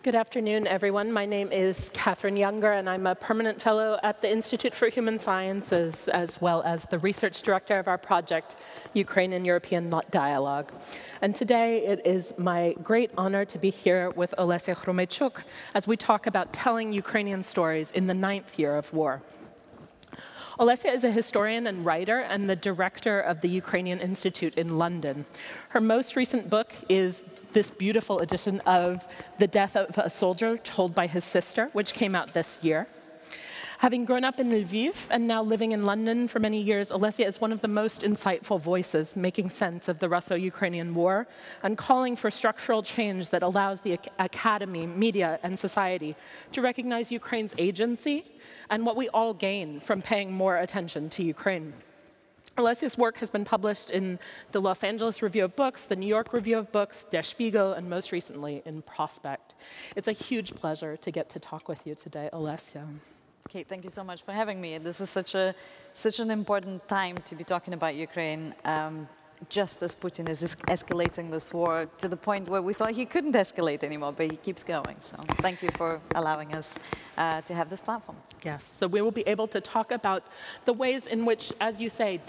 Good afternoon, everyone. My name is Katherine Younger, and I'm a permanent fellow at the Institute for Human Sciences, as well as the research director of our project, Ukrainian-European Dialogue. And today, it is my great honor to be here with OLESYA KHROMEYCHUK as we talk about telling Ukrainian stories in the 9th year of war. OLESYA is a historian and writer and the director of the Ukrainian Institute in London. Her most recent book is this beautiful edition of The Death of a Soldier Told by His Sister, which came out this year. Having grown up in Lviv and now living in London for many years, OLESYA is one of the most insightful voices making sense of the Russo-Ukrainian war and calling for structural change that allows the academy, media, and society to recognize Ukraine's agency and what we all gain from paying more attention to Ukraine. OLESYA's work has been published in the Los Angeles Review of Books, the New York Review of Books, Der Spiegel, and most recently in Prospect. It's a huge pleasure to get to talk with you today, OLESYA. Kate, thank you so much for having me. This is such an important time to be talking about Ukraine, just as Putin is escalating this war to the point where we thought he couldn't escalate anymore, but he keeps going. So thank you for allowing us to have this platform. Yes, so we will be able to talk about the ways in which, as you say,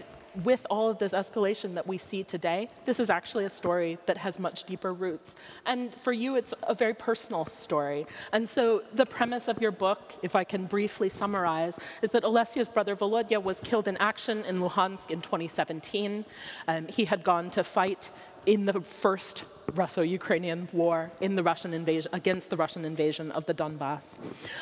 with all of this escalation that we see today, this is actually a story that has much deeper roots. And for you, it's a very personal story. And so the premise of your book, if I can briefly summarize, is that OLESYA's brother Volodya was killed in action in Luhansk in 2017. He had gone to fight in the first Russo-Ukrainian war in the Russian invasion, against the Russian invasion of the Donbass.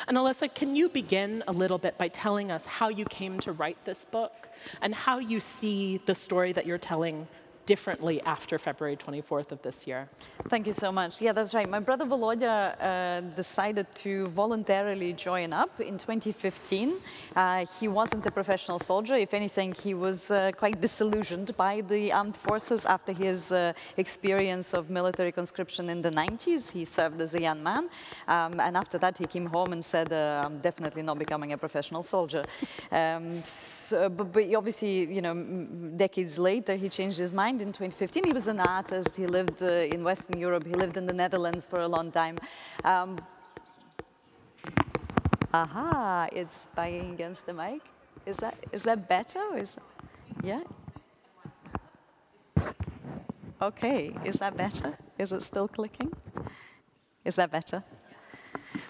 And OLESYA, can you begin a little bit by telling us how you came to write this book and how you see the story that you're telling differently after February 24th of this year? Thank you so much. Yeah, that's right. My brother Volodya decided to voluntarily join up in 2015. He wasn't a professional soldier. If anything, he was quite disillusioned by the armed forces after his experience of military conscription in the 90s. He served as a young man. And after that, he came home and said, I'm definitely not becoming a professional soldier. But obviously, you know, decades later, he changed his mind. In 2015, he was an artist. He lived in Western Europe. He lived in the Netherlands for a long time. Aha, it's banging against the mic. Is that better? Yeah? Okay, is that better? Is it still clicking? Is that better?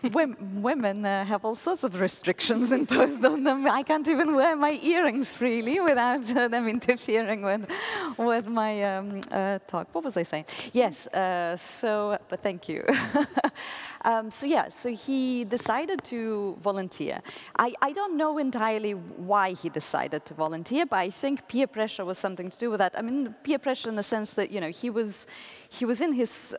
Women have all sorts of restrictions imposed on them. I can't even wear my earrings freely without them interfering with my talk. What was I saying? Yes, but thank you. So he decided to volunteer. I don't know entirely why he decided to volunteer, but I think peer pressure was something to do with that. I mean, peer pressure in the sense that, you know, he was in his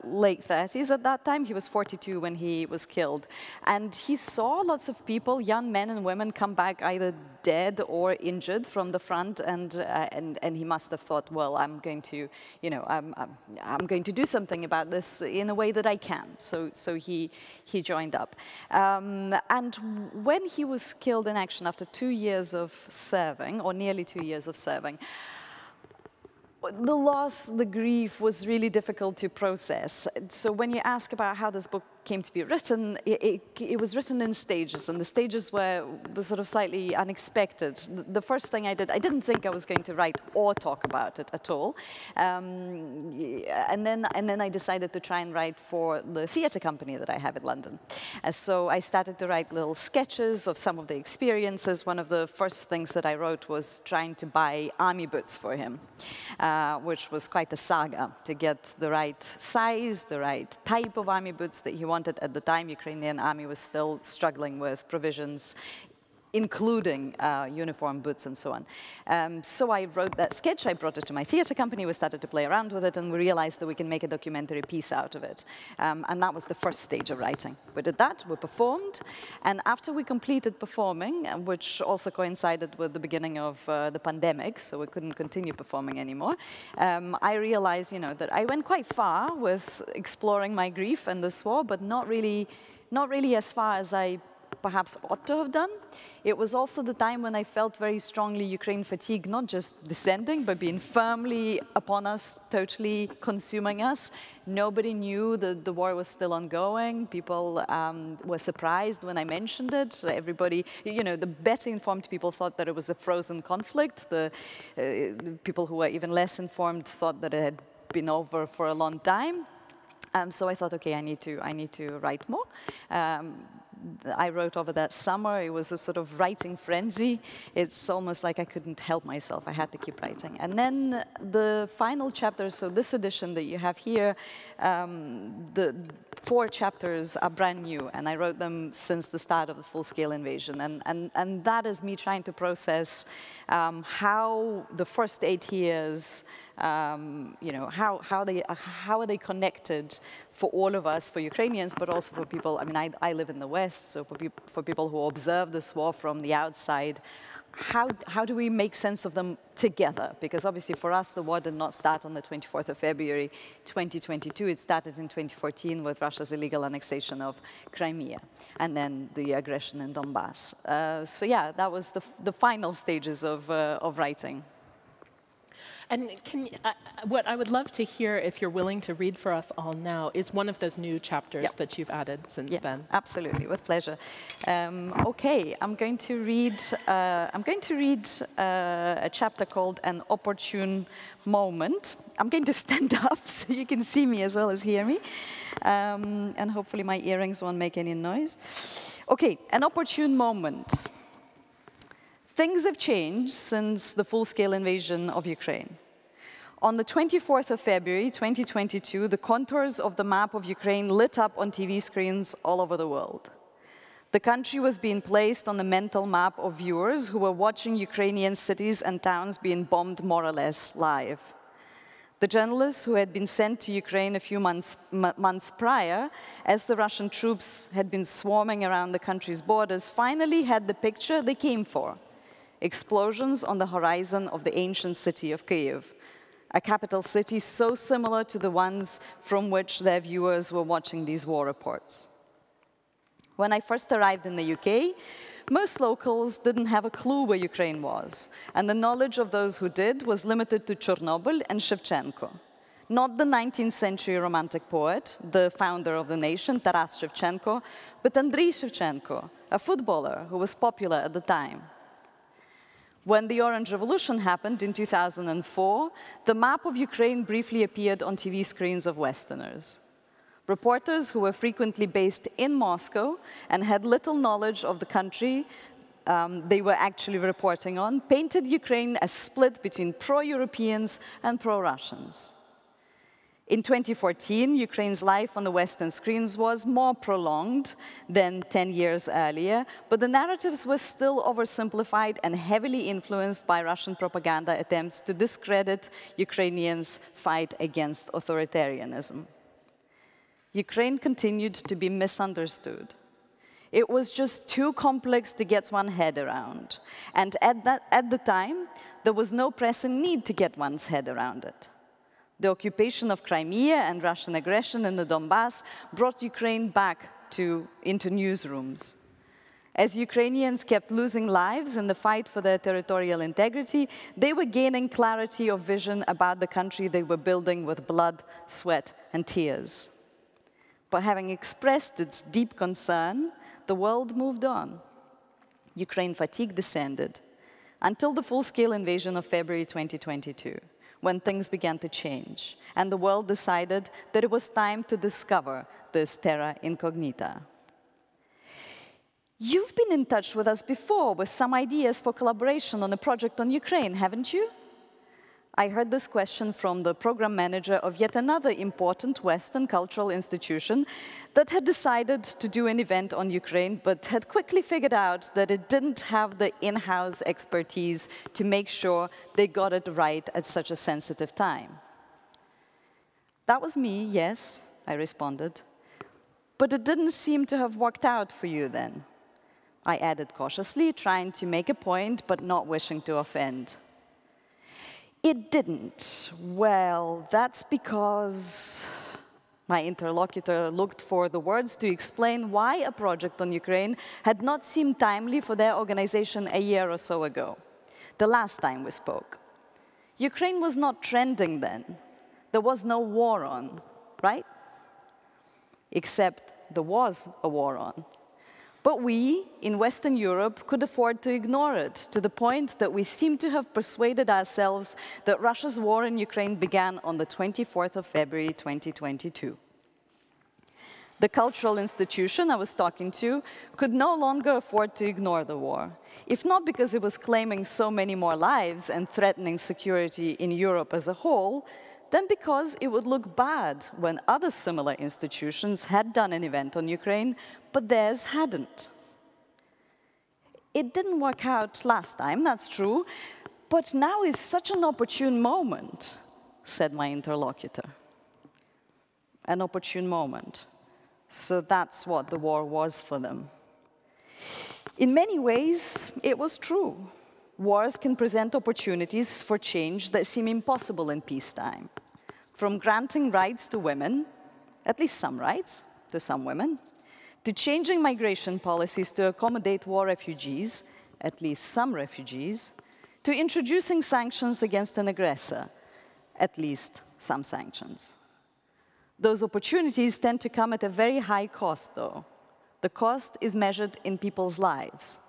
late 30s at that time. He was 42 when he was killed. And he saw lots of people, young men and women, come back either dead or injured from the front. And he must have thought, well, I'm going to, you know, I'm going to do something about this in a way that I can. So he joined up. And when he was killed in action after 2 years of serving, or nearly 2 years of serving, the loss, the grief was really difficult to process. So when you ask about how this book came to be written, it was written in stages, and the stages were sort of slightly unexpected. The first thing I didn't think I was going to write or talk about it at all. And then I decided to try and write for the theatre company that I have in London. So I started to write little sketches of some of the experiences. One of the first things that I wrote was trying to buy army boots for him, which was quite a saga to get the right size, the right type of army boots that he wanted. At the time, Ukrainian army was still struggling with provisions, including uniform boots and so on. So I wrote that sketch, I brought it to my theatre company, we started to play around with it, and we realized that we can make a documentary piece out of it. And that was the first stage of writing. We did that, we performed, and after we completed performing, which also coincided with the beginning of the pandemic, so we couldn't continue performing anymore, I realized, you know, that I went quite far with exploring my grief and this war, but not really as far as I perhaps ought to have done. It was also the time when I felt very strongly Ukraine fatigue, not just descending, but being firmly upon us, totally consuming us. Nobody knew that the war was still ongoing. People were surprised when I mentioned it. Everybody, you know, the better informed people thought that it was a frozen conflict. The people who were even less informed thought that it had been over for a long time. So I thought, okay, I need to write more. I wrote over that summer. It was a sort of writing frenzy. It's almost like I couldn't help myself. I had to keep writing. And then the final chapter, so this edition that you have here, the 4 chapters are brand new, and I wrote them since the start of the full-scale invasion. And that is me trying to process how the first 8 years, you know, how are they connected for all of us, for Ukrainians, but also for people. I mean, I live in the West, so for people who observe this war from the outside, how do we make sense of them together? Because obviously for us, the war did not start on the 24th of February, 2022. It started in 2014 with Russia's illegal annexation of Crimea, and then the aggression in Donbass. So yeah, that was the final stages of writing. And what I would love to hear, if you're willing to read for us all now, is one of those new chapters that you've added since then. Absolutely, with pleasure. Okay, I'm going to read a chapter called "An Opportune Moment." I'm going to stand up so you can see me as well as hear me, and hopefully my earrings won't make any noise. Okay, an opportune moment. Things have changed since the full-scale invasion of Ukraine. On the 24th of February, 2022, the contours of the map of Ukraine lit up on TV screens all over the world. The country was being placed on the mental map of viewers who were watching Ukrainian cities and towns being bombed more or less live. The journalists who had been sent to Ukraine a few months prior, as the Russian troops had been swarming around the country's borders, finally had the picture they came for. Explosions on the horizon of the ancient city of Kyiv, a capital city so similar to the ones from which their viewers were watching these war reports. When I first arrived in the UK, most locals didn't have a clue where Ukraine was, and the knowledge of those who did was limited to Chernobyl and Shevchenko. Not the 19th century romantic poet, the founder of the nation, Taras Shevchenko, but Andriy Shevchenko, a footballer who was popular at the time. When the Orange Revolution happened in 2004, the map of Ukraine briefly appeared on TV screens of Westerners. Reporters who were frequently based in Moscow and had little knowledge of the country they were actually reporting on painted Ukraine as split between pro-Europeans and pro-Russians. In 2014, Ukraine's life on the Western screens was more prolonged than 10 years earlier, but the narratives were still oversimplified and heavily influenced by Russian propaganda attempts to discredit Ukrainians' fight against authoritarianism. Ukraine continued to be misunderstood. It was just too complex to get one's head around, and at the time, there was no pressing need to get one's head around it. The occupation of Crimea and Russian aggression in the Donbass brought Ukraine back into newsrooms. As Ukrainians kept losing lives in the fight for their territorial integrity, they were gaining clarity of vision about the country they were building with blood, sweat, and tears. But having expressed its deep concern, the world moved on. Ukraine fatigue descended until the full-scale invasion of February 2022. When things began to change, and the world decided that it was time to discover this terra incognita. You've been in touch with us before with some ideas for collaboration on a project on Ukraine, haven't you? I heard this question from the program manager of yet another important Western cultural institution that had decided to do an event on Ukraine, but had quickly figured out that it didn't have the in-house expertise to make sure they got it right at such a sensitive time. That was me, yes, I responded. But it didn't seem to have worked out for you then. I added cautiously, trying to make a point, but not wishing to offend. It didn't. Well, that's because... My interlocutor looked for the words to explain why a project on Ukraine had not seemed timely for their organization a year or so ago, the last time we spoke. Ukraine was not trending then. There was no war on, right? Except there was a war on. But we, in Western Europe, could afford to ignore it, to the point that we seem to have persuaded ourselves that Russia's war in Ukraine began on the 24th of February 2022. The cultural institution I was talking to could no longer afford to ignore the war, if not because it was claiming so many more lives and threatening security in Europe as a whole, then because it would look bad when other similar institutions had done an event on Ukraine, but theirs hadn't. It didn't work out last time, that's true, but now is such an opportune moment, said my interlocutor. An opportune moment. So that's what the war was for them. In many ways, it was true. Wars can present opportunities for change that seem impossible in peacetime. From granting rights to women, at least some rights to some women, to changing migration policies to accommodate war refugees, at least some refugees, to introducing sanctions against an aggressor, at least some sanctions. Those opportunities tend to come at a very high cost, though. The cost is measured in people's lives.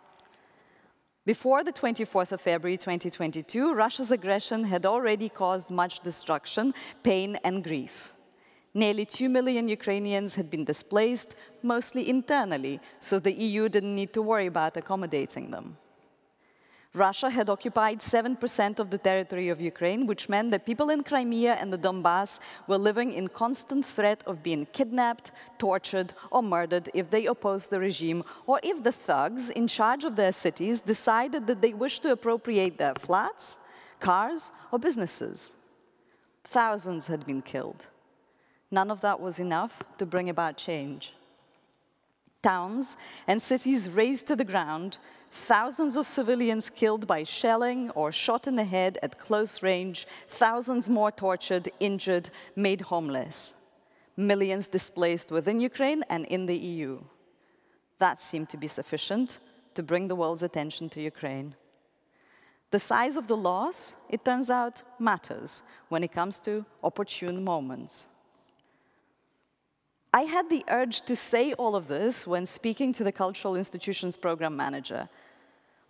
Before the 24th of February 2022, Russia's aggression had already caused much destruction, pain, and grief. Nearly 2 million Ukrainians had been displaced, mostly internally, so the EU didn't need to worry about accommodating them. Russia had occupied 7% of the territory of Ukraine, which meant that people in Crimea and the Donbass were living in constant threat of being kidnapped, tortured, or murdered if they opposed the regime, or if the thugs in charge of their cities decided that they wished to appropriate their flats, cars, or businesses. Thousands had been killed. None of that was enough to bring about change. Towns and cities razed to the ground, thousands of civilians killed by shelling or shot in the head at close range, thousands more tortured, injured, made homeless. Millions displaced within Ukraine and in the EU. That seemed to be sufficient to bring the world's attention to Ukraine. The size of the loss, it turns out, matters when it comes to opportune moments. I had the urge to say all of this when speaking to the Cultural Institutions Program Manager.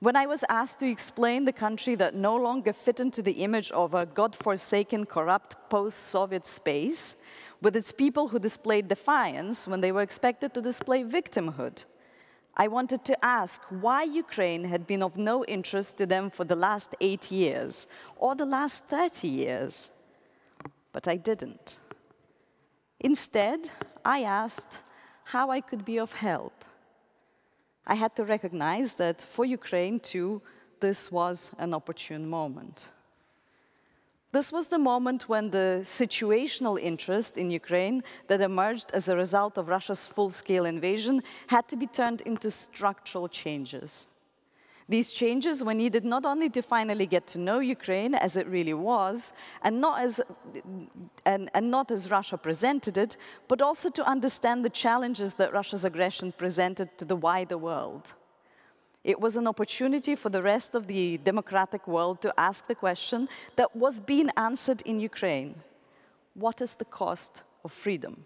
When I was asked to explain the country that no longer fit into the image of a godforsaken, corrupt post-Soviet space, with its people who displayed defiance when they were expected to display victimhood, I wanted to ask why Ukraine had been of no interest to them for the last 8 years, or the last 30 years. But I didn't. Instead, I asked how I could be of help. I had to recognize that for Ukraine, too, this was an opportune moment. This was the moment when the situational interest in Ukraine that emerged as a result of Russia's full-scale invasion had to be turned into structural changes. These changes were needed not only to finally get to know Ukraine as it really was, and not as Russia presented it, but also to understand the challenges that Russia's aggression presented to the wider world. It was an opportunity for the rest of the democratic world to ask the question that was being answered in Ukraine: what is the cost of freedom?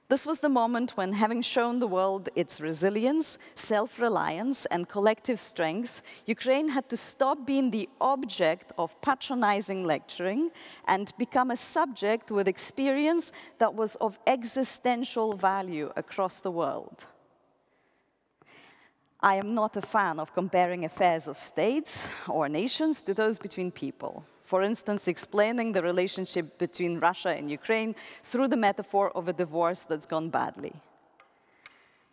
This was the moment when, having shown the world its resilience, self-reliance, and collective strength, Ukraine had to stop being the object of patronizing lecturing and become a subject with experience that was of existential value across the world. I am not a fan of comparing affairs of states or nations to those between people. For instance, explaining the relationship between Russia and Ukraine through the metaphor of a divorce that's gone badly.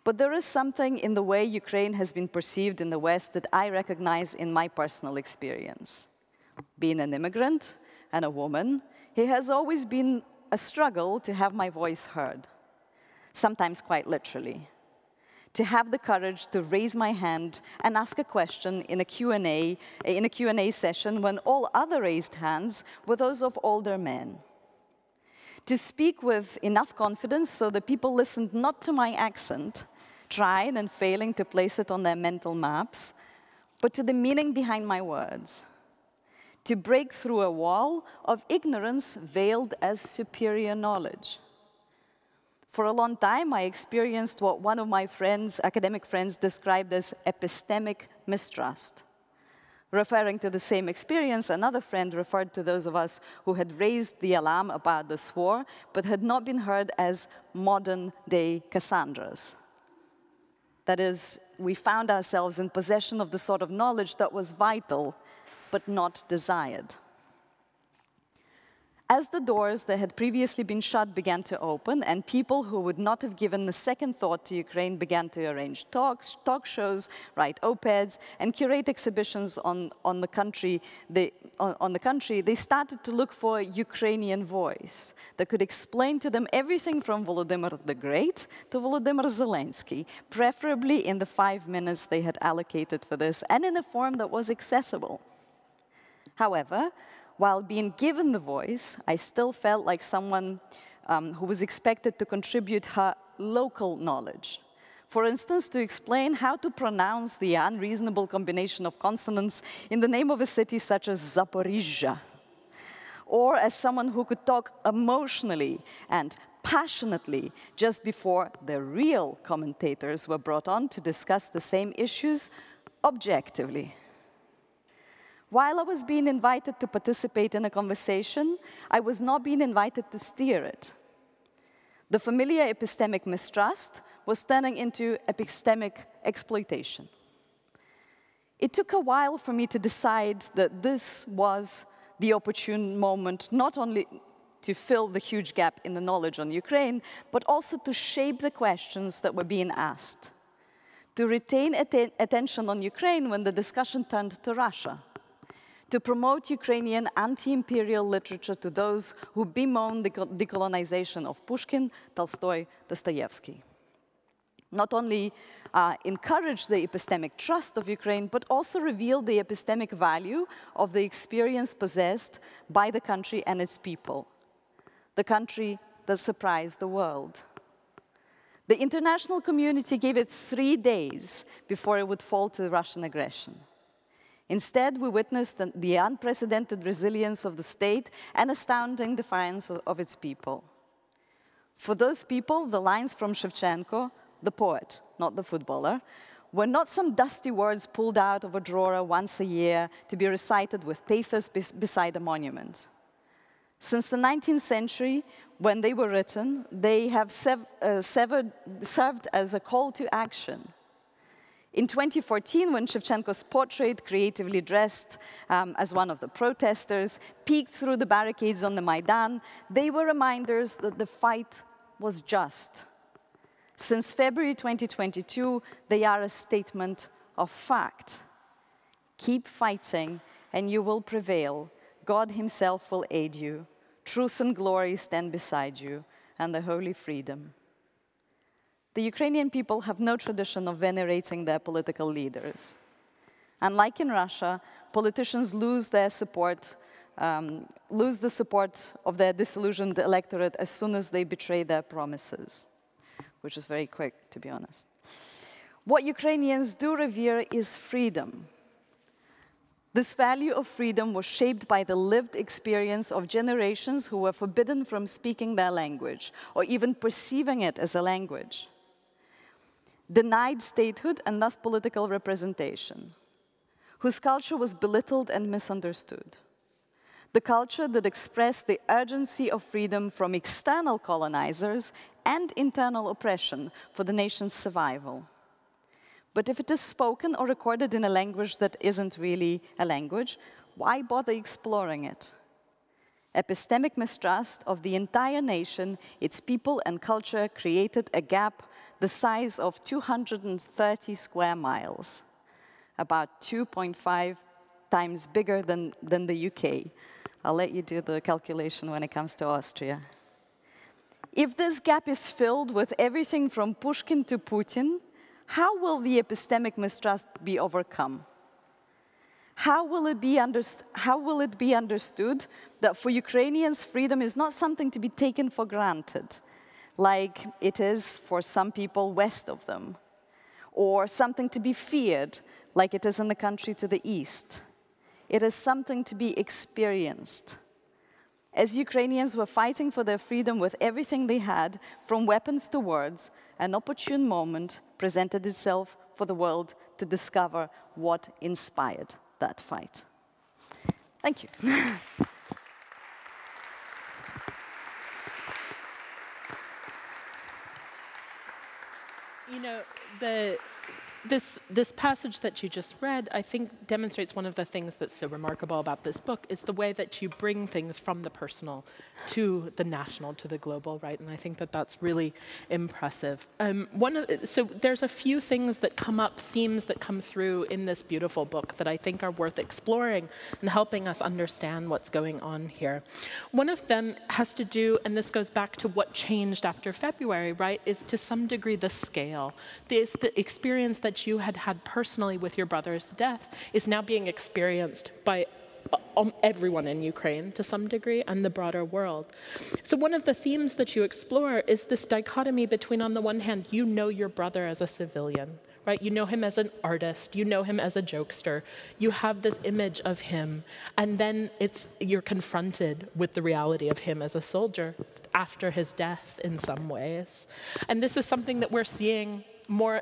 But there is something in the way Ukraine has been perceived in the West that I recognize in my personal experience. Being an immigrant and a woman, it has always been a struggle to have my voice heard, sometimes quite literally. To have the courage to raise my hand and ask a question in a Q&A session when all other raised hands were those of older men. To speak with enough confidence so that people listened not to my accent, trying and failing to place it on their mental maps, but to the meaning behind my words. To break through a wall of ignorance veiled as superior knowledge. For a long time, I experienced what one of my friends, academic friends, described as epistemic mistrust. Referring to the same experience, another friend referred to those of us who had raised the alarm about this war, but had not been heard as modern-day Cassandras. That is, we found ourselves in possession of the sort of knowledge that was vital, but not desired. As the doors that had previously been shut began to open, and people who would not have given a second thought to Ukraine began to arrange talk shows, write op-eds, and curate exhibitions on the country, they started to look for a Ukrainian voice that could explain to them everything from Volodymyr the Great to Volodymyr Zelensky, preferably in the 5 minutes they had allocated for this, and in a form that was accessible. However, while being given the voice, I still felt like someone who was expected to contribute her local knowledge. For instance, to explain how to pronounce the unreasonable combination of consonants in the name of a city such as Zaporizhzhia. Or as someone who could talk emotionally and passionately just before the real commentators were brought on to discuss the same issues objectively. While I was being invited to participate in a conversation, I was not being invited to steer it. The familiar epistemic mistrust was turning into epistemic exploitation. It took a while for me to decide that this was the opportune moment, not only to fill the huge gap in the knowledge on Ukraine, but also to shape the questions that were being asked. To retain attention on Ukraine when the discussion turned to Russia. To promote Ukrainian anti-imperial literature to those who bemoan the decolonization of Pushkin, Tolstoy, Dostoevsky. Not only encourage the epistemic trust of Ukraine, but also reveal the epistemic value of the experience possessed by the country and its people. The country that surprised the world. The international community gave it 3 days before it would fall to Russian aggression. Instead, we witnessed the unprecedented resilience of the state and astounding defiance of its people. For those people, the lines from Shevchenko, the poet, not the footballer, were not some dusty words pulled out of a drawer once a year to be recited with pathos beside a monument. Since the 19th century, when they were written, they have served as a call to action. In 2014, when Shevchenko's portrait, creatively dressed as one of the protesters, peeked through the barricades on the Maidan, they were reminders that the fight was just. Since February 2022, they are a statement of fact. Keep fighting, and you will prevail. God himself will aid you. Truth and glory stand beside you, and the holy freedom. The Ukrainian people have no tradition of venerating their political leaders. Unlike in Russia, politicians lose the support of their disillusioned electorate as soon as they betray their promises, which is very quick, to be honest. What Ukrainians do revere is freedom. This value of freedom was shaped by the lived experience of generations who were forbidden from speaking their language, or even perceiving it as a language. Denied statehood and thus political representation, whose culture was belittled and misunderstood. The culture that expressed the urgency of freedom from external colonizers and internal oppression for the nation's survival. But if it is spoken or recorded in a language that isn't really a language, why bother exploring it? Epistemic mistrust of the entire nation, its people and culture created a gap the size of 230 square miles, about 2.5 times bigger than the UK. I'll let you do the calculation when it comes to Austria. If this gap is filled with everything from Pushkin to Putin, how will the epistemic mistrust be overcome? how will it be understood that for Ukrainians, freedom is not something to be taken for granted, like it is for some people west of them, or something to be feared, like it is in the country to the east? It is something to be experienced. As Ukrainians were fighting for their freedom with everything they had, from weapons to words, an opportune moment presented itself for the world to discover what inspired that fight. Thank you. You know, this passage that you just read, I think, demonstrates one of the things that's so remarkable about this book is the way that you bring things from the personal to the national, to the global, right? And I think that that's really impressive. So there's a few things that come up, themes that come through in this beautiful book that I think are worth exploring and helping us understand what's going on here. One of them has to do, and this goes back to what changed after February, right, is to some degree the scale. The experience that you had had personally with your brother's death is now being experienced by everyone in Ukraine to some degree and the broader world. So one of the themes that you explore is this dichotomy between, on the one hand, you know your brother as a civilian, right? You know him as an artist, you know him as a jokester, you have this image of him, and then you're confronted with the reality of him as a soldier after his death in some ways. And this is something that we're seeing more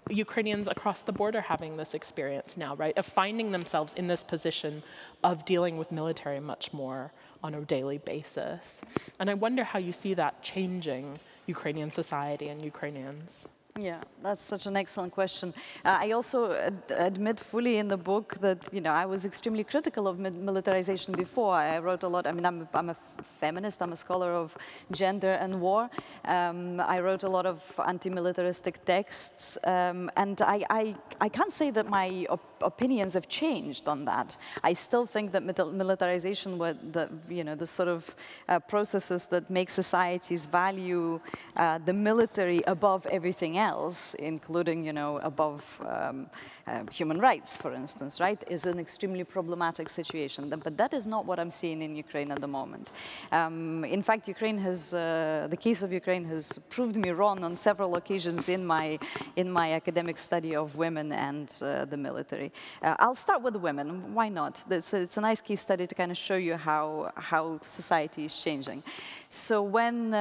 Ukrainians across the border having this experience now, right, of finding themselves in this position of dealing with military much more on a daily basis. And I wonder how you see that changing Ukrainian society and Ukrainians. Yeah, that's such an excellent question. I also admit fully in the book that, you know, I was extremely critical of militarization before. I wrote a lot. I mean, I'm a feminist. I'm a scholar of gender and war. I wrote a lot of anti-militaristic texts, and I can't say that my opinions have changed on that. I still think that militarization were the sort of processes that make societies value the military above everything else, including, you know, above human rights, for instance, right, is an extremely problematic situation. But that is not what I'm seeing in Ukraine at the moment. In fact, the case of Ukraine has proved me wrong on several occasions in my academic study of women and the military. I'll start with the women. Why not? It's a nice case study to kind of show you how society is changing. So when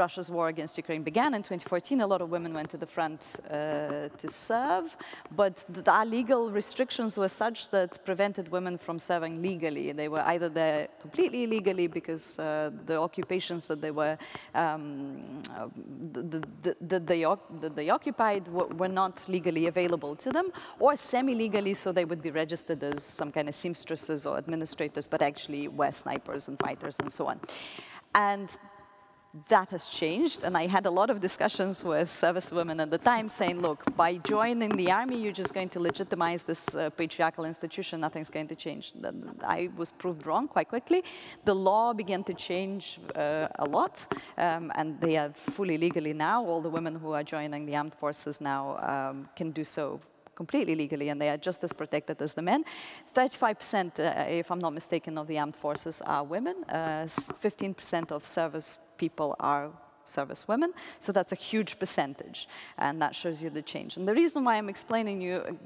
Russia's war against Ukraine began in 2014, a lot of women went to the front to serve, but our legal restrictions were such that prevented women from serving legally. They were either there completely illegally because the occupations that they occupied were not legally available to them, or semi-legally, so they would be registered as some kind of seamstresses or administrators, but actually were snipers and fighters and so on. And that has changed, and I had a lot of discussions with servicewomen at the time saying, look, by joining the army, you're just going to legitimize this patriarchal institution, nothing's going to change. I was proved wrong quite quickly. The law began to change a lot, and they are fully legally now. All the women who are joining the armed forces now can do so completely legally, and they are just as protected as the men. 35%, if I'm not mistaken, of the armed forces are women. 15% of service people are service women, so that's a huge percentage, and that shows you the change. And the reason why I'm explaining you,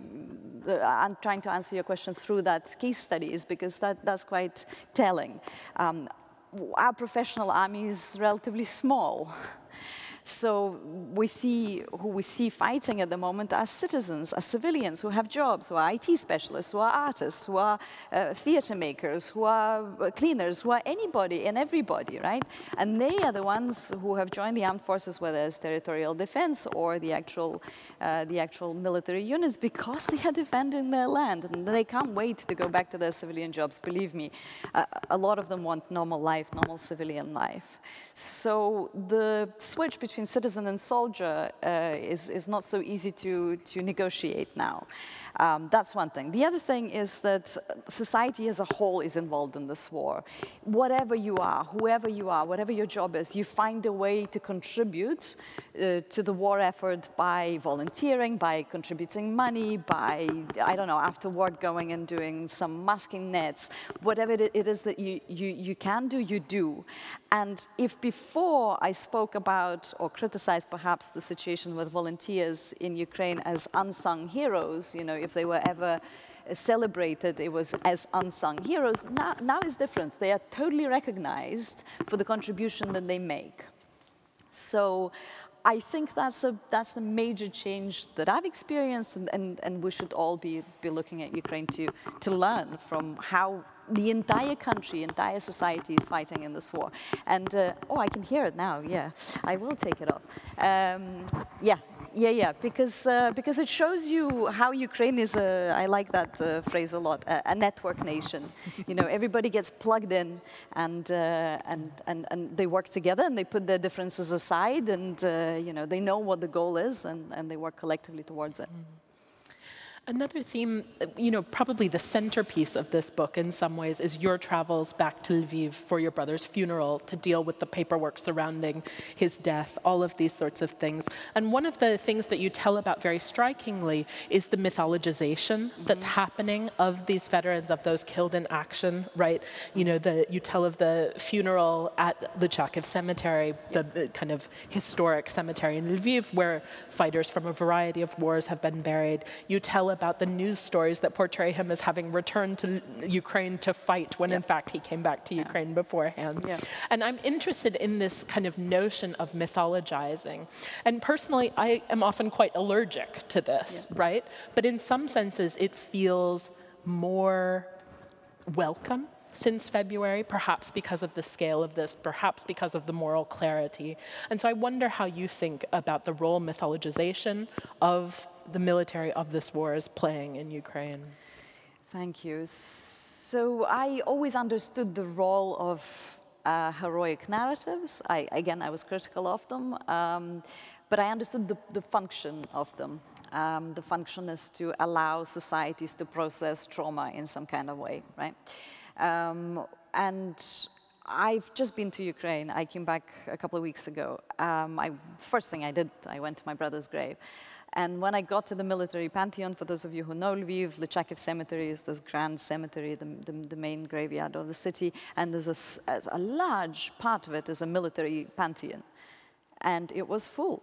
I'm trying to answer your question through that case study is because that's quite telling. Our professional army is relatively small. So who we see fighting at the moment are citizens, are civilians who have jobs, who are IT specialists, who are artists, who are theater makers, who are cleaners, who are anybody and everybody, right? And they are the ones who have joined the armed forces, whether it's territorial defense or the actual military units, because they are defending their land, and they can't wait to go back to their civilian jobs. Believe me, a lot of them want normal life, normal civilian life. So the switch between citizen and soldier is not so easy to negotiate now. That's one thing. The other thing is that society as a whole is involved in this war. Whatever you are, whoever you are, whatever your job is, you find a way to contribute to the war effort by volunteering, by contributing money, by, I don't know, after work going and doing some masking nets, whatever it is that you can do, you do. And if before I spoke about or criticized perhaps the situation with volunteers in Ukraine as unsung heroes, you know, if they were ever celebrated, it was as unsung heroes. Now it's different. They are totally recognized for the contribution that they make. So I think that's the major change that I've experienced, and we should all be looking at Ukraine to learn from how the entire country, entire society is fighting in this war. And, oh, I can hear it now, yeah. I will take it off. Yeah, because it shows you how Ukraine is I like that phrase a lot, a network nation. You know, everybody gets plugged in and they work together and they put their differences aside and, you know, they know what the goal is and they work collectively towards it. Another theme, you know, probably the centerpiece of this book in some ways is your travels back to Lviv for your brother's funeral to deal with the paperwork surrounding his death, all of these sorts of things. And one of the things that you tell about very strikingly is the mythologization that's happening of these veterans, of those killed in action, right? You know, you tell of the funeral at the Charkiv cemetery, the kind of historic cemetery in Lviv where fighters from a variety of wars have been buried. You tell about the news stories that portray him as having returned to Ukraine to fight when in fact he came back to Ukraine beforehand. And I'm interested in this kind of notion of mythologizing. And personally, I am often quite allergic to this, right? But in some senses, it feels more welcome since February, perhaps because of the scale of this, perhaps because of the moral clarity. And so I wonder how you think about the role mythologization of the military of this war is playing in Ukraine. Thank you. So I always understood the role of heroic narratives. Again, I was critical of them, but I understood the function of them. The function is to allow societies to process trauma in some kind of way, right? And I've just been to Ukraine. I came back a couple of weeks ago. First thing I did, I went to my brother's grave. And when I got to the military pantheon, for those of you who know Lviv, the Charkiv cemetery is this grand cemetery, the main graveyard of the city, and there's a large part of it is a military pantheon. And it was full.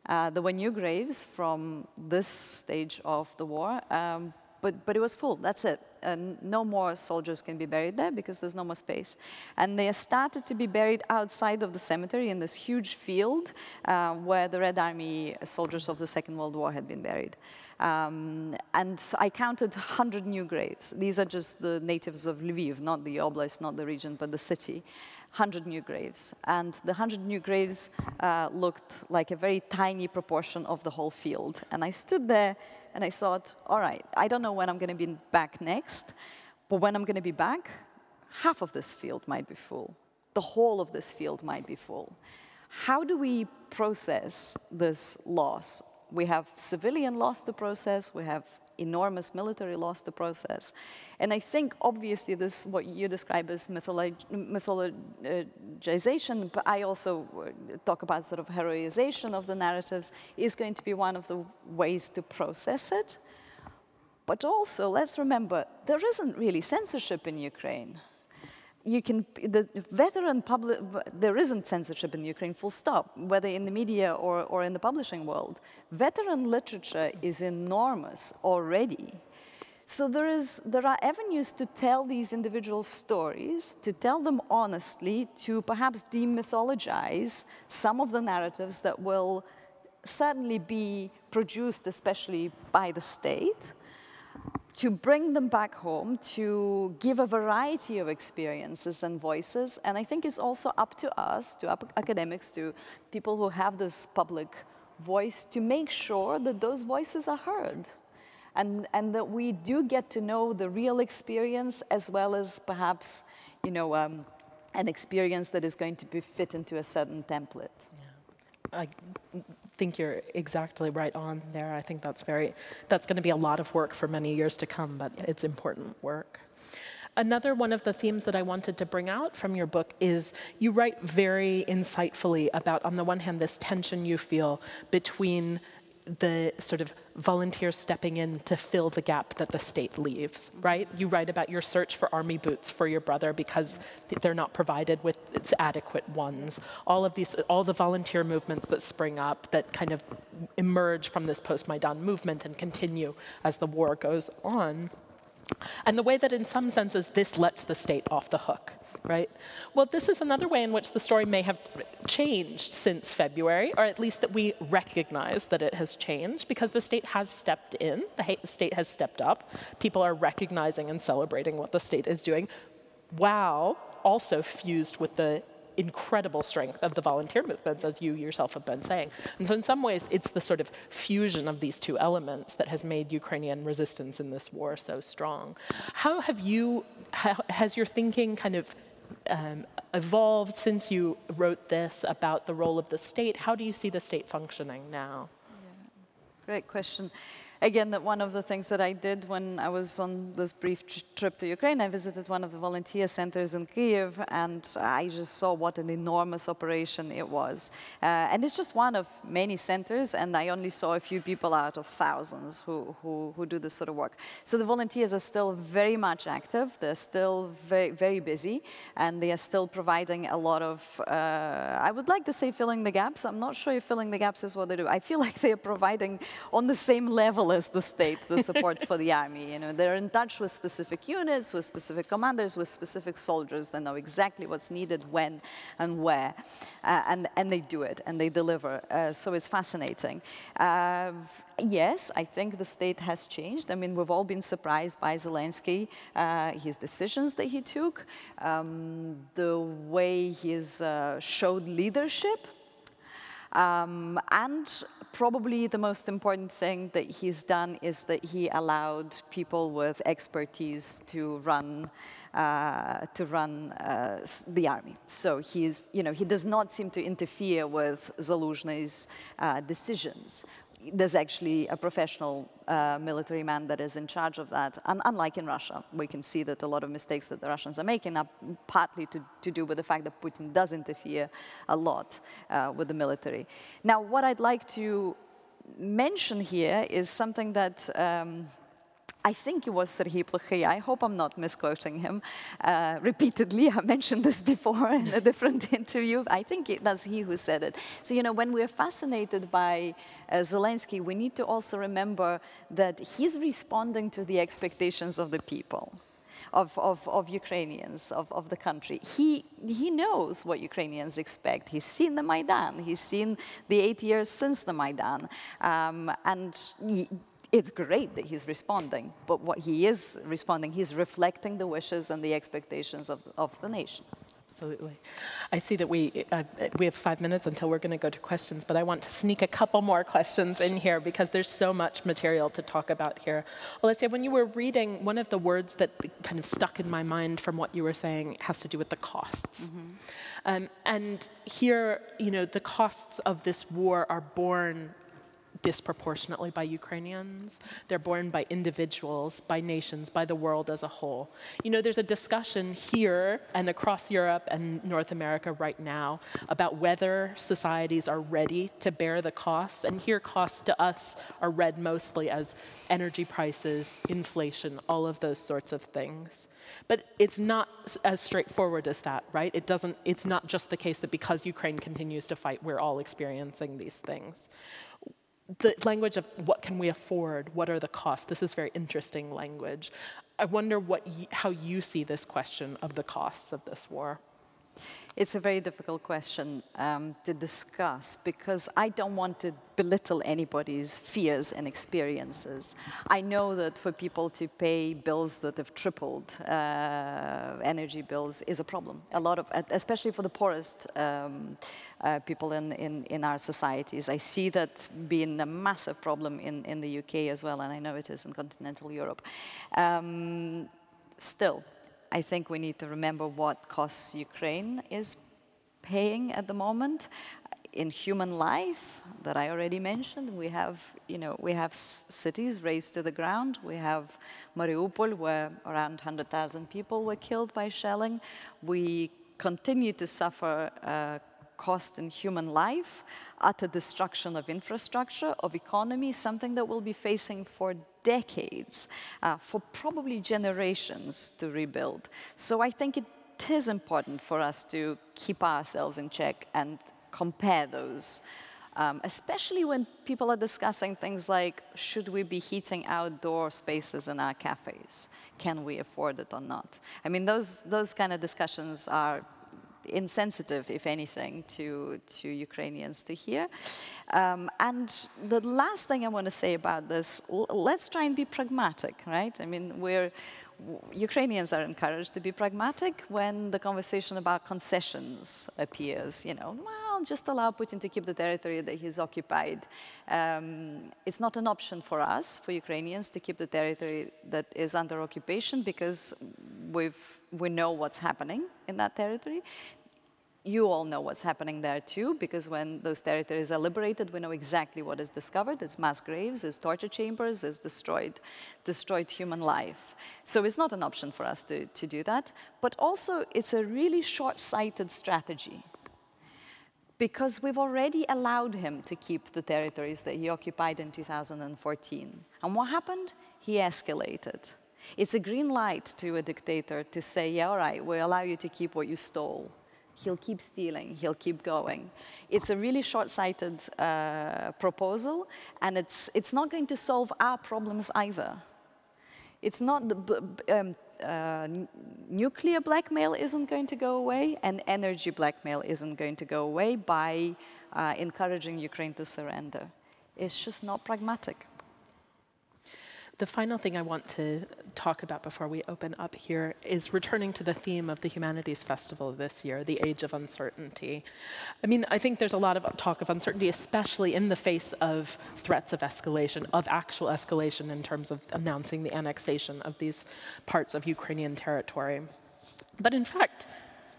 There were new graves from this stage of the war, but it was full, that's it. No more soldiers can be buried there because there's no more space. And they started to be buried outside of the cemetery in this huge field where the Red Army soldiers of the Second World War had been buried. And I counted 100 new graves. These are just the natives of Lviv, not the oblast, not the region, but the city. 100 new graves. And the 100 new graves looked like a very tiny proportion of the whole field. And I stood there and I thought, all right, I don't know when I'm going to be back next, but when I'm going to be back, half of this field might be full. The whole of this field might be full. How do we process this loss? We have civilian loss to process, we have enormous military loss to process. And I think, obviously, this, what you describe as mythologization, but I also talk about sort of heroization of the narratives, is going to be one of the ways to process it. But also, let's remember, there isn't really censorship in Ukraine. The veteran public, there isn't censorship in Ukraine, full stop, whether in the media or in the publishing world. Veteran literature is enormous already. So there are avenues to tell these individual stories, to tell them honestly, to perhaps demythologize some of the narratives that will certainly be produced, especially by the state, to bring them back home, to give a variety of experiences and voices. And I think it's also up to us, to academics, to people who have this public voice, to make sure that those voices are heard. And that we do get to know the real experience as well as perhaps, you know, an experience that is going to be fit into a certain template. Yeah. think you're exactly right on there. I think that's going to be a lot of work for many years to come, but it's important work. Another one of the themes that I wanted to bring out from your book is you write very insightfully about, on the one hand, this tension you feel between the sort of volunteers stepping in to fill the gap that the state leaves, right? You write about your search for army boots for your brother because they're not provided with its adequate ones. All the volunteer movements that spring up that kind of emerge from this post-Maidan movement and continue as the war goes on. And the way that in some senses this lets the state off the hook, right? Well, this is another way in which the story may have changed since February, or at least that we recognize that it has changed, because the state has stepped in, the state has stepped up. People are recognizing and celebrating what the state is doing, while also fused with the incredible strength of the volunteer movements, as you yourself have been saying. And so in some ways, it's the sort of fusion of these two elements that has made Ukrainian resistance in this war so strong. How has your thinking kind of evolved since you wrote this about the role of the state? How do you see the state functioning now? Yeah. Great question. Again, one of the things that I did when I was on this brief trip to Ukraine, I visited one of the volunteer centers in Kyiv, and I just saw what an enormous operation it was. And it's just one of many centers, and I only saw a few people out of thousands who do this sort of work. So the volunteers are still very much active, they're still very, very busy, and they are still providing a lot of, I would like to say filling the gaps. I'm not sure if filling the gaps is what they do. I feel like they are providing on the same level as the state, the support for the army. You know, they're in touch with specific units, with specific commanders, with specific soldiers. They know exactly what's needed, when and where, and they do it, and they deliver. So it's fascinating. Yes, I think the state has changed. I mean, we've all been surprised by Zelensky, his decisions that he took, the way he's showed leadership. And probably the most important thing that he's done is that he allowed people with expertise to run the army. So he does not seem to interfere with Zaluzhny's decisions. There's actually a professional military man that is in charge of that. And unlike in Russia, we can see that a lot of mistakes that the Russians are making are partly to do with the fact that Putin does interfere a lot with the military. Now, what I'd like to mention here is something that I think it was Serhiy Plokhy. I hope I'm not misquoting him. Repeatedly, I mentioned this before in a different interview. I think that's he who said it. So, you know, when we're fascinated by Zelensky, we need to also remember that he's responding to the expectations of the people, of Ukrainians, of the country. He knows what Ukrainians expect. He's seen the Maidan. He's seen the 8 years since the Maidan. It's great that he's responding, but what he is responding, he's reflecting the wishes and the expectations of the nation. Absolutely. I see that we have 5 minutes until we're going to go to questions, but I want to sneak a couple more questions in here because there's so much material to talk about here. OLESYA, when you were reading, one of the words that kind of stuck in my mind from what you were saying has to do with the costs. Mm-hmm. And here, you know, the costs of this war are borne disproportionately by Ukrainians. They're borne by individuals, by nations, by the world as a whole. You know, there's a discussion here and across Europe and North America right now about whether societies are ready to bear the costs. And here costs to us are read mostly as energy prices, inflation, all of those sorts of things. But it's not as straightforward as that, right? It's not just the case that because Ukraine continues to fight, we're all experiencing these things. The language of what can we afford, what are the costs, this is very interesting language. I wonder how you see this question of the costs of this war. It's a very difficult question to discuss because I don't want to belittle anybody's fears and experiences. I know that for people to pay bills that have tripled, energy bills, is a problem. A lot of, especially for the poorest people in our societies. I see that being a massive problem in the UK as well, and I know it is in continental Europe. Still, I think we need to remember what costs Ukraine is paying at the moment. in human life that I already mentioned. We have, cities razed to the ground. We have Mariupol, where around 100,000 people were killed by shelling. We continue to suffer cost in human life, utter destruction of infrastructure, of economy, something that we'll be facing for decades, for probably generations to rebuild. So I think it is important for us to keep ourselves in check and compare those, especially when people are discussing things like, should we be heating outdoor spaces in our cafes? Can we afford it or not? I mean, those kind of discussions are insensitive, if anything, to Ukrainians to hear. And the last thing I want to say about this, let's try and be pragmatic, right? I mean, Ukrainians are encouraged to be pragmatic when the conversation about concessions appears. Well, just allow Putin to keep the territory that he's occupied. It's not an option for us, for Ukrainians, to keep the territory that is under occupation because we know what's happening in that territory. You all know what's happening there too, because when those territories are liberated, we know exactly what is discovered. It's mass graves, it's torture chambers, it's destroyed human life. So it's not an option for us to do that. But also, it's a really short-sighted strategy, because we've already allowed him to keep the territories that he occupied in 2014. And what happened? He escalated. It's a green light to a dictator to say, yeah, all right, we allow you to keep what you stole. He'll keep stealing, he'll keep going. It's a really short-sighted proposal, and it's not going to solve our problems either. It's not, nuclear blackmail isn't going to go away, and energy blackmail isn't going to go away by encouraging Ukraine to surrender. It's just not pragmatic. The final thing I want to talk about before we open up here is returning to the theme of the Humanities Festival this year, the Age of Uncertainty. I mean, I think there's a lot of talk of uncertainty, especially in the face of threats of escalation, of actual escalation in terms of announcing the annexation of these parts of Ukrainian territory. But in fact,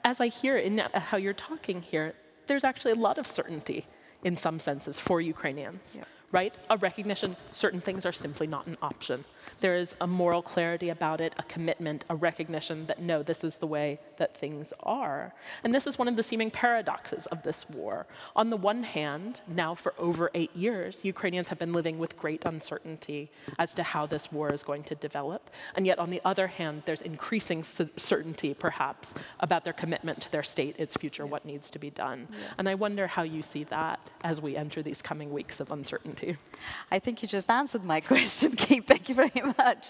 as I hear in how you're talking here, there's actually a lot of certainty in some senses for Ukrainians. Yeah. Right? A recognition certain things are simply not an option. There is a moral clarity about it, a commitment, a recognition that no, this is the way that things are. And this is one of the seeming paradoxes of this war. On the one hand, now for over 8 years, Ukrainians have been living with great uncertainty as to how this war is going to develop. And yet on the other hand, there's increasing certainty, perhaps, about their commitment to their state, its future, what needs to be done. Yeah. And I wonder how you see that as we enter these coming weeks of uncertainty. I think you just answered my question, Kate. Thank you very much.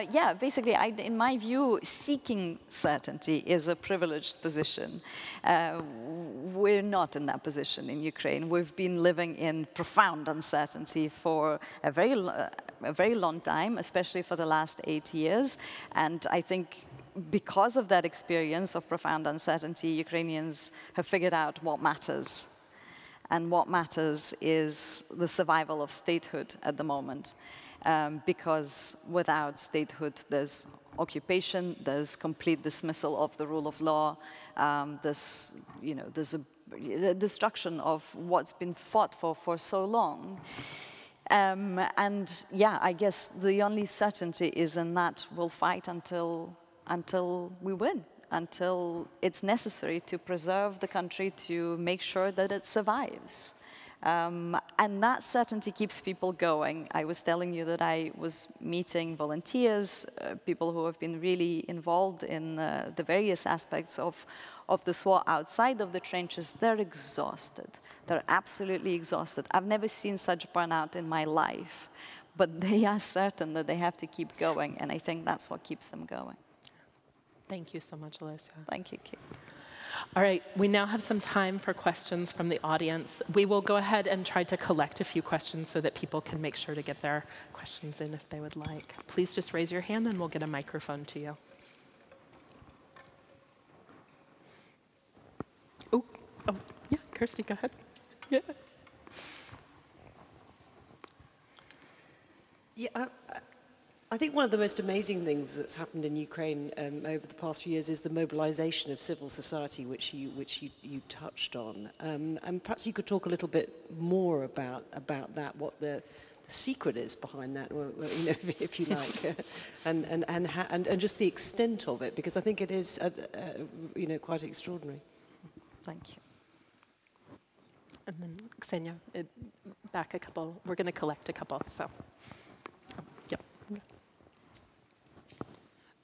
Yeah, basically, in my view, seeking certainty is a privileged position. We're not in that position in Ukraine. We've been living in profound uncertainty for a very long time, especially for the last 8 years. And I think because of that experience of profound uncertainty, Ukrainians have figured out what matters. And what matters is the survival of statehood at the moment. Because without statehood, there's occupation, there's complete dismissal of the rule of law, there's a destruction of what's been fought for so long. And yeah, I guess the only certainty is in that we'll fight until we win. Until it's necessary to preserve the country, to make sure that it survives. And that certainty keeps people going. I was telling you that I was meeting volunteers, people who have been really involved in the various aspects of this war outside of the trenches. They're exhausted. They're absolutely exhausted. I've never seen such burnout in my life. But they are certain that they have to keep going, and I think that's what keeps them going. Thank you so much, OLESYA. Thank you, Kate. All right, we now have some time for questions from the audience. We will go ahead and try to collect a few questions so that people can make sure to get their questions in if they would like. Please just raise your hand and we'll get a microphone to you. Oh, yeah, Kirsty, go ahead. Yeah. Yeah, I think one of the most amazing things that's happened in Ukraine over the past few years is the mobilization of civil society, which you touched on. And perhaps you could talk a little bit more about that, what the secret is behind that, you know, if you like, and just the extent of it, because I think it is, you know, quite extraordinary. Thank you. And then Ksenia, back a couple. We're going to collect a couple, so. Yep.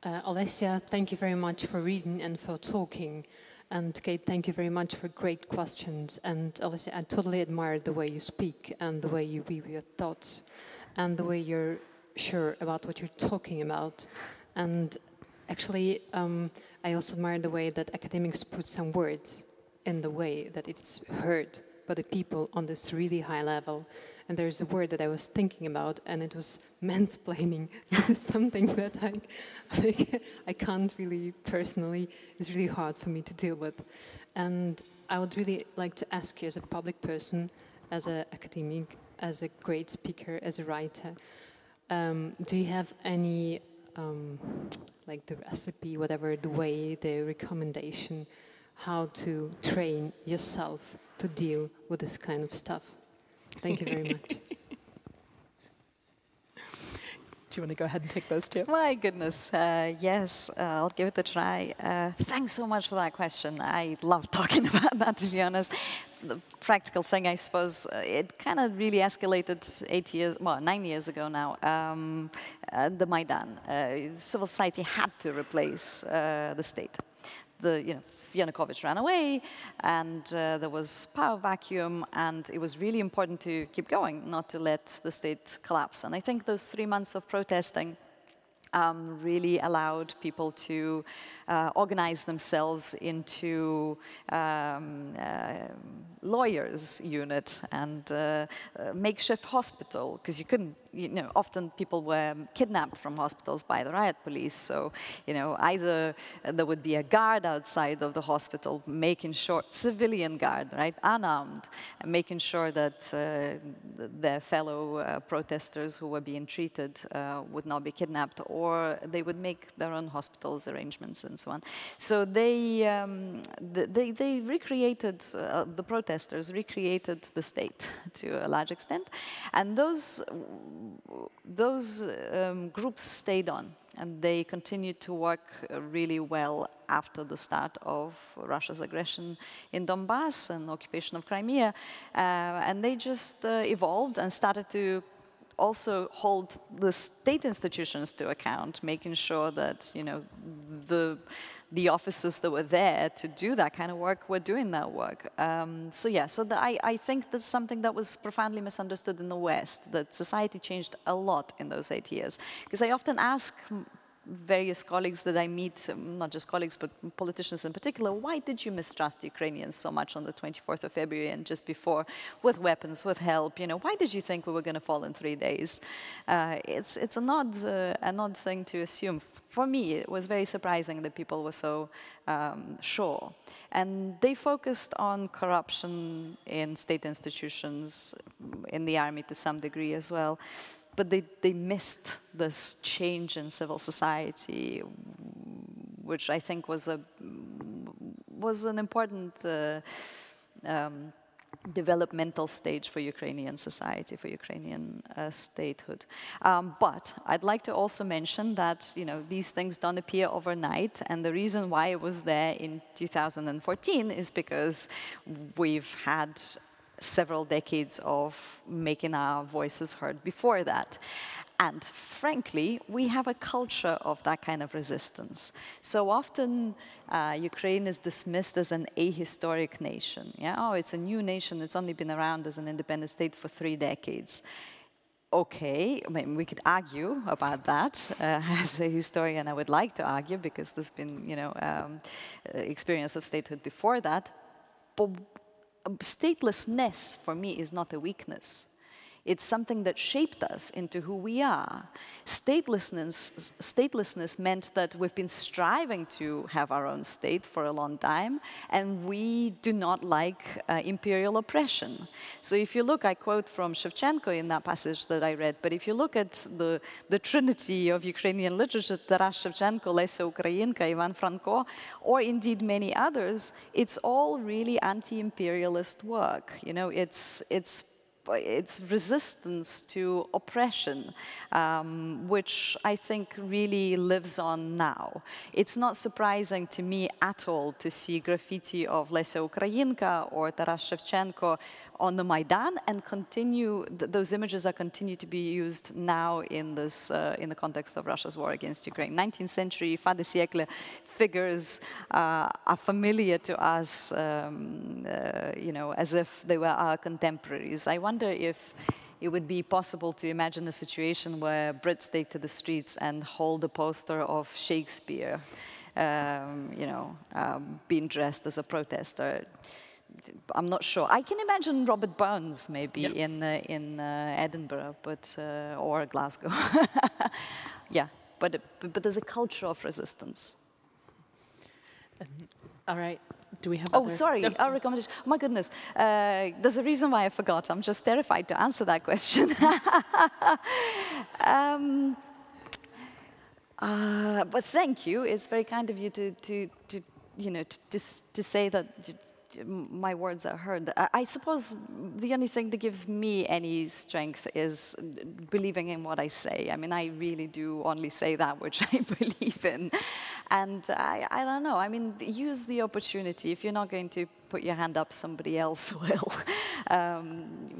Olesya, thank you very much for reading and for talking. And Kate, thank you very much for great questions. And Olesya, I totally admire the way you speak and the way you weave your thoughts and the way you're sure about what you're talking about. And actually, I also admire the way that academics put some words in the way that it's heard by the people on this really high level. And there's a word that I was thinking about, and it was mansplaining. This is something that I can't really personally, it's really hard for me to deal with. And I would really like to ask you as a public person, as an academic, as a great speaker, as a writer, do you have any, like the recipe, whatever, the way, the recommendation, how to train yourself to deal with this kind of stuff? Thank you very much. Do you want to go ahead and take those two? My goodness, yes, I'll give it a try. Thanks so much for that question. I love talking about that, to be honest. The practical thing, I suppose, it kind of really escalated 9 years ago now, the Maidan. Civil society had to replace the state. Yanukovych ran away, and there was power vacuum, and it was really important to keep going, not to let the state collapse. And I think those 3 months of protesting really allowed people to organize themselves into lawyers unit and makeshift hospital, because you couldn't, often people were kidnapped from hospitals by the riot police. So, either there would be a guard outside of the hospital making sure, civilian guard, right, unarmed, and making sure that their fellow protesters who were being treated would not be kidnapped, or they would make their own hospitals arrangements and so on. So they recreated, the protesters recreated the state to a large extent, and those groups stayed on, and they continued to work really well after the start of Russia's aggression in Donbass and occupation of Crimea, and they just evolved and started to also hold the state institutions to account, making sure that the officers that were there to do that kind of work were doing that work. I think that's something that was profoundly misunderstood in the West, that society changed a lot in those 8 years. Because I often ask various colleagues that I meet, not just colleagues, but politicians in particular, why did you mistrust Ukrainians so much on the 24th of February and just before, with weapons, with help? Why did you think we were going to fall in 3 days? It's an odd thing to assume. For me, it was very surprising that people were so sure. And they focused on corruption in state institutions, in the army to some degree as well. But they missed this change in civil society, which I think was an important developmental stage for Ukrainian society, for Ukrainian statehood. But I'd like to also mention that these things don't appear overnight, and the reason why it was there in 2014 is because we've had several decades of making our voices heard before that. And frankly, we have a culture of that kind of resistance. So often, Ukraine is dismissed as an ahistoric nation. Oh, it's a new nation, it's only been around as an independent state for 3 decades. Okay, I mean, we could argue about that. As a historian, I would like to argue, because there's been, experience of statehood before that. But statelessness, for me, is not a weakness. It's something that shaped us into who we are. Statelessness meant that we've been striving to have our own state for a long time, and we do not like imperial oppression. So if you look, I quote from Shevchenko in that passage that I read, but if you look at the trinity of Ukrainian literature, Taras Shevchenko, OLESYA KHROMEYCHUK, Ivan Franko, or indeed many others, it's all really anti-imperialist work. You know, it's resistance to oppression, which I think really lives on now. It's not surprising to me at all to see graffiti of OLESYA KHROMEYCHUK or Taras Shevchenko on the Maidan, and those images are continue to be used now in this in the context of Russia's war against Ukraine. 19th century fin de siècle figures are familiar to us, you know, as if they were our contemporaries. I wonder if it would be possible to imagine a situation where Brits take to the streets and hold a poster of Shakespeare, you know, being dressed as a protester. I'm not sure. I can imagine Robert Burns maybe in Edinburgh, but or Glasgow. Yeah, but there's a culture of resistance. All right. Do we have? Oh, sorry. Our recommendation. Oh, my goodness. There's a reason why I forgot. I'm just terrified to answer that question. But thank you. It's very kind of you to you know to say that. My words are heard. I suppose the only thing that gives me any strength is believing in what I say. I mean, I really do only say that which I believe in. And I don't know, I mean, use the opportunity. If you're not going to put your hand up, somebody else will.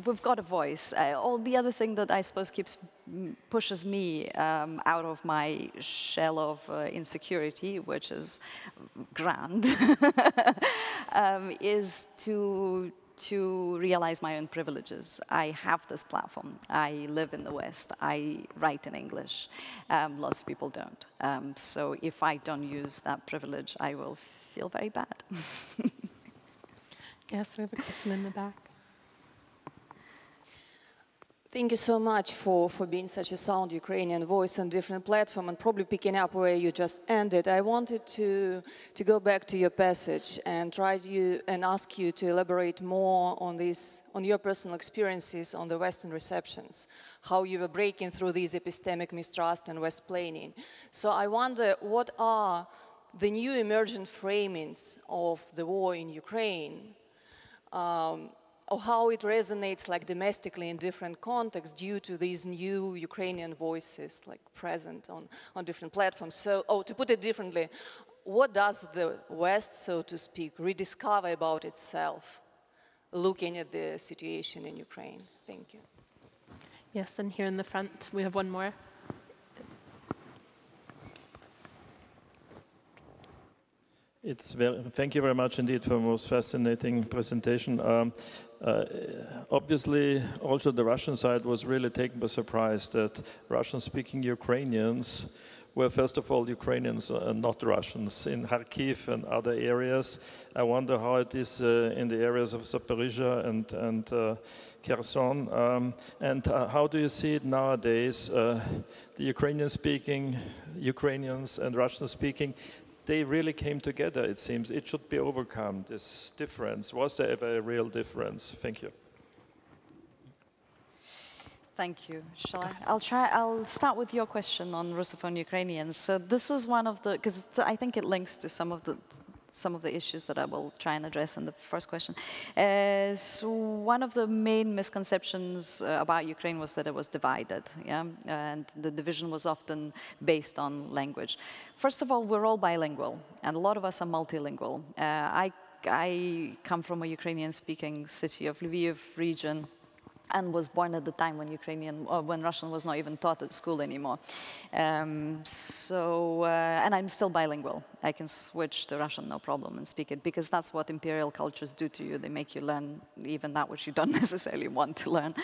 We've got a voice. All the other thing that I suppose pushes me out of my shell of insecurity, which is grand, is to realize my own privileges. I have this platform. I live in the West. I write in English. Lots of people don't. So if I don't use that privilege, I will feel very bad. Yes, we have a question in the back. Thank you so much for being such a sound Ukrainian voice on different platforms, and probably picking up where you just ended. I wanted to go back to your passage and ask you to elaborate more on your personal experiences on the Western receptions, how you were breaking through these epistemic mistrust and West-plaining. So I wonder, what are the new emergent framings of the war in Ukraine, or how it resonates like domestically in different contexts due to these new Ukrainian voices like present on different platforms. So, to put it differently, what does the West, so to speak, rediscover about itself looking at the situation in Ukraine? Thank you. Yes, and here in the front, we have one more. Thank you very much indeed for a most fascinating presentation. Obviously, also the Russian side was really taken by surprise that Russian-speaking Ukrainians were, first of all, Ukrainians and not Russians in Kharkiv and other areas. I wonder how it is in the areas of Zaporizhia and Kherson. And how do you see it nowadays? The Ukrainian-speaking Ukrainians and Russian-speaking, they really came together, it seems. It should be overcome, this difference. Was there ever a real difference? Thank you. Thank you. I'll start with your question on Russophone Ukrainians. So this is one of the, because I think it links to some of the issues that I will try and address in the first question. So one of the main misconceptions about Ukraine was that it was divided, yeah? And the division was often based on language. First of all, we're all bilingual, and a lot of us are multilingual. I come from a Ukrainian-speaking city of Lviv region, and was born at the time when Russian was not even taught at school anymore. And I'm still bilingual. I can switch to Russian, no problem, and speak it, because that's what imperial cultures do to you. They make you learn even that which you don't necessarily want to learn.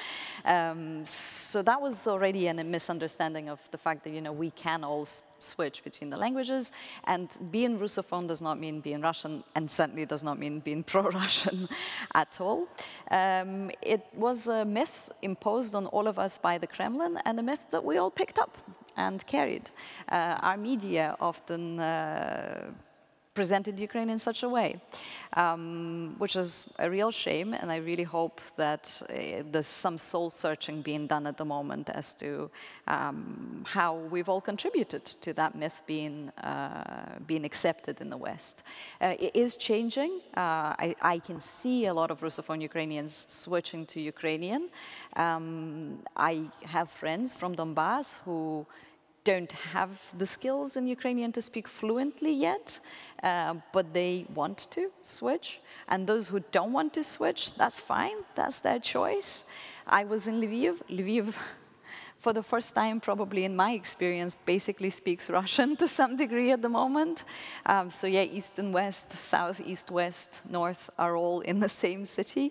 So that was already a misunderstanding of the fact that, you know, we can all switch between the languages, and being Russophone does not mean being Russian, and certainly does not mean being pro-Russian at all. It was a myth imposed on all of us by the Kremlin, and a myth that we all picked up and carried. Our media often presented Ukraine in such a way, which is a real shame, and I really hope that there's some soul-searching being done at the moment as to how we've all contributed to that myth being accepted in the West. It is changing. I can see a lot of Russophone Ukrainians switching to Ukrainian. I have friends from Donbass who don't have the skills in Ukrainian to speak fluently yet, but they want to switch. And those who don't want to switch, that's fine, that's their choice. I was in Lviv. Lviv, for the first time, probably in my experience, basically speaks Russian to some degree at the moment. So yeah, east and west, south, east, west, north are all in the same city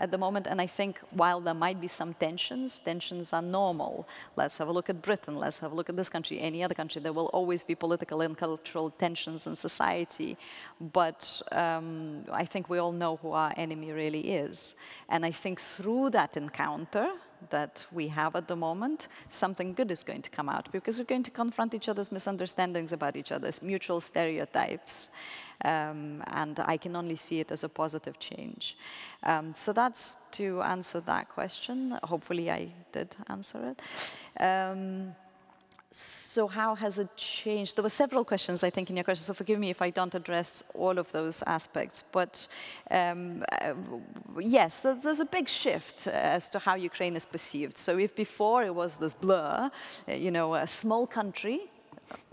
at the moment. And I think while there might be some tensions, tensions are normal. Let's have a look at Britain, let's have a look at this country, any other country. There will always be political and cultural tensions in society. But I think we all know who our enemy really is. And I think through that encounter that we have at the moment, something good is going to come out, because we're going to confront each other's misunderstandings about each other's mutual stereotypes. And I can only see it as a positive change. So that's to answer that question. Hopefully I did answer it. So how has it changed? There were several questions, I think, in your question, so forgive me if I don't address all of those aspects. But yes, there's a big shift as to how Ukraine is perceived. So if before it was this blur, you know, a small country,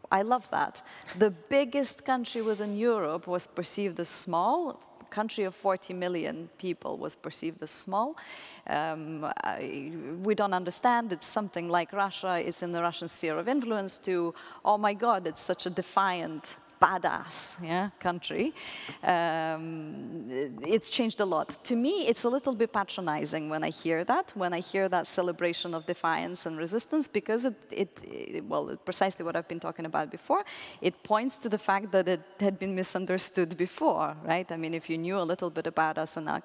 I love that. The biggest country within Europe was perceived as small. Country of 40 million people was perceived as small. We don't understand. It's something like Russia. It's in the Russian sphere of influence to, oh my God, it's such a defiant, badass country. It's changed a lot. To me, it's a little bit patronizing when I hear that celebration of defiance and resistance, because well, precisely what I've been talking about before, it points to the fact that it had been misunderstood before, right? I mean, if you knew a little bit about us and our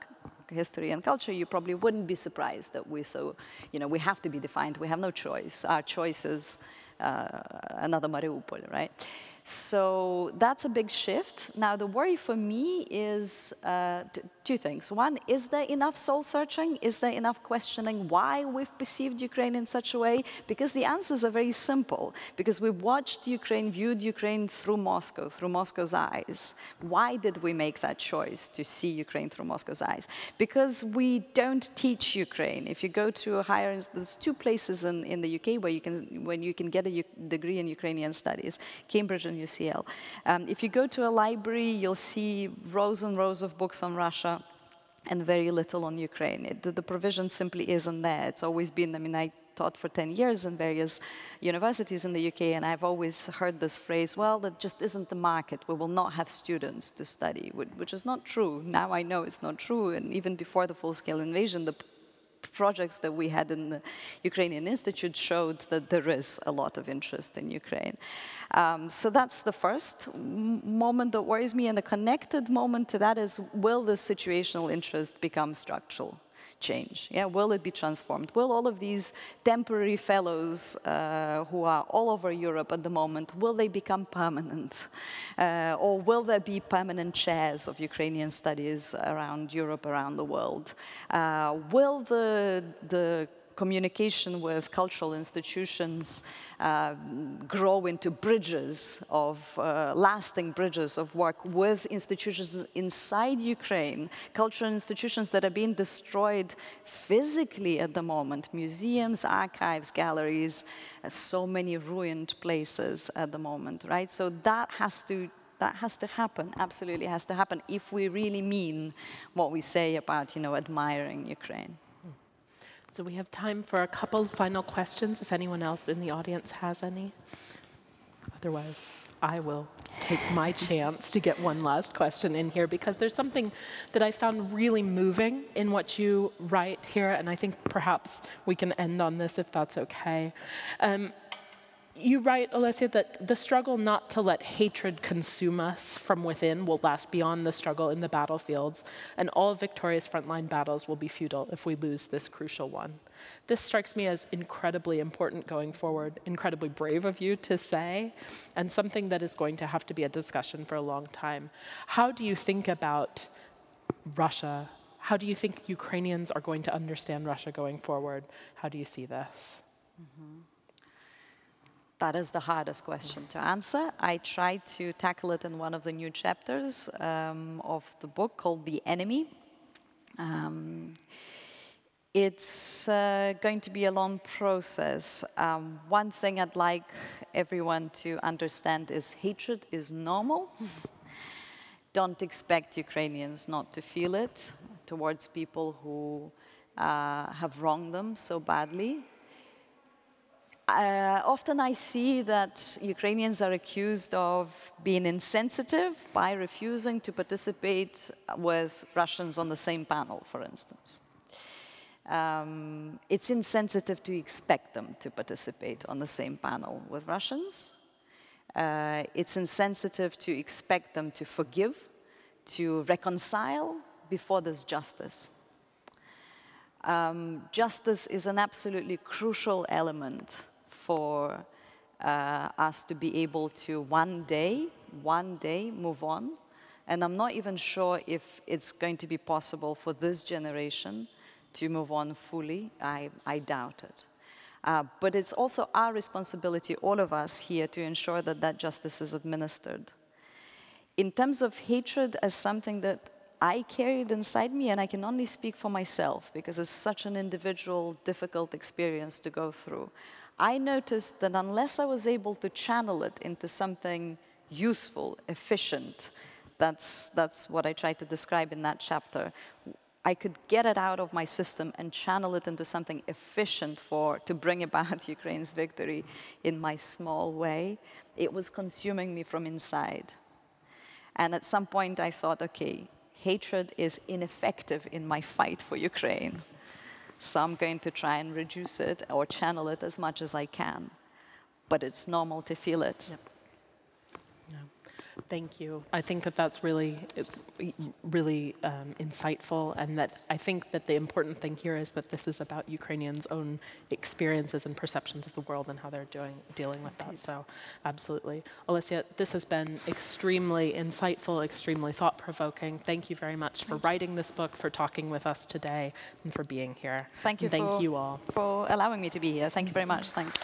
history and culture, you probably wouldn't be surprised that we have to be defined. We have no choice. Our choice is another Mariupol, right? So that's a big shift. Now, the worry for me is two things. One, is there enough soul-searching? Is there enough questioning why we've perceived Ukraine in such a way? Because the answers are very simple. Because we watched Ukraine, viewed Ukraine through Moscow, through Moscow's eyes. Why did we make that choice to see Ukraine through Moscow's eyes? Because we don't teach Ukraine. If you go to a higher, there's two places in the UK where you can get a degree in Ukrainian studies, Cambridge and UCL. If you go to a library, you'll see rows and rows of books on Russia and very little on Ukraine. The provision simply isn't there. It's always been, I mean, I taught for 10 years in various universities in the UK, and I've always heard this phrase, well, that just isn't the market. We will not have students to study, which is not true. Now I know it's not true, and even before the full-scale invasion, the projects that we had in the Ukrainian Institute showed that there is a lot of interest in Ukraine. So that's the first moment that worries me, and the connected moment to that is, will the situational interest become structural change? Yeah, will it be transformed? Will all of these temporary fellows who are all over Europe at the moment, will they become permanent? Or will there be permanent chairs of Ukrainian studies around Europe, around the world? Will the communication with cultural institutions grow into bridges of, lasting bridges of work with institutions inside Ukraine, cultural institutions that are being destroyed physically at the moment, museums, archives, galleries, so many ruined places at the moment, right? So that has to happen, absolutely has to happen, if we really mean what we say about, admiring Ukraine. So we have time for a couple final questions, if anyone else in the audience has any. Otherwise, I will take my chance to get one last question in here, because there's something that I found really moving in what you write here, and I think perhaps we can end on this if that's okay. You write, OLESYA, that the struggle not to let hatred consume us from within will last beyond the struggle in the battlefields, and all victorious frontline battles will be futile if we lose this crucial one. This strikes me as incredibly important going forward, incredibly brave of you to say, and something that is going to have to be a discussion for a long time. How do you think about Russia? How do you think Ukrainians are going to understand Russia going forward? How do you see this? Mm-hmm. That is the hardest question to answer. I tried to tackle it in one of the new chapters of the book called The Enemy. It's going to be a long process. One thing I'd like everyone to understand is hatred is normal. Don't expect Ukrainians not to feel it towards people who have wronged them so badly. Often I see that Ukrainians are accused of being insensitive by refusing to participate with Russians on the same panel, for instance. It's insensitive to expect them to participate on the same panel with Russians. It's insensitive to expect them to forgive, to reconcile before there's justice. Justice is an absolutely crucial element for us to be able to one day move on. And I'm not even sure if it's going to be possible for this generation to move on fully. I doubt it. But it's also our responsibility, all of us here, to ensure that that justice is administered. In terms of hatred as something that I carried inside me, and I can only speak for myself because it's such an individual, difficult experience to go through. I noticed that unless I was able to channel it into something useful, efficient, that's what I tried to describe in that chapter, I could get it out of my system and channel it into something efficient to bring about Ukraine's victory in my small way. It was consuming me from inside. And at some point I thought, okay, hatred is ineffective in my fight for Ukraine. So I'm going to try and reduce it or channel it as much as I can. But it's normal to feel it. Yep. Yeah. Thank you. I think that that's really insightful, and that I think that the important thing here is that this is about Ukrainians' own experiences and perceptions of the world and how they're dealing with that. So, absolutely. OLESYA, this has been extremely insightful, extremely thought-provoking. Thank you very much for writing this book, for talking with us today, and for being here. Thank you. Thank you all for allowing me to be here. Thank you very much. Thanks.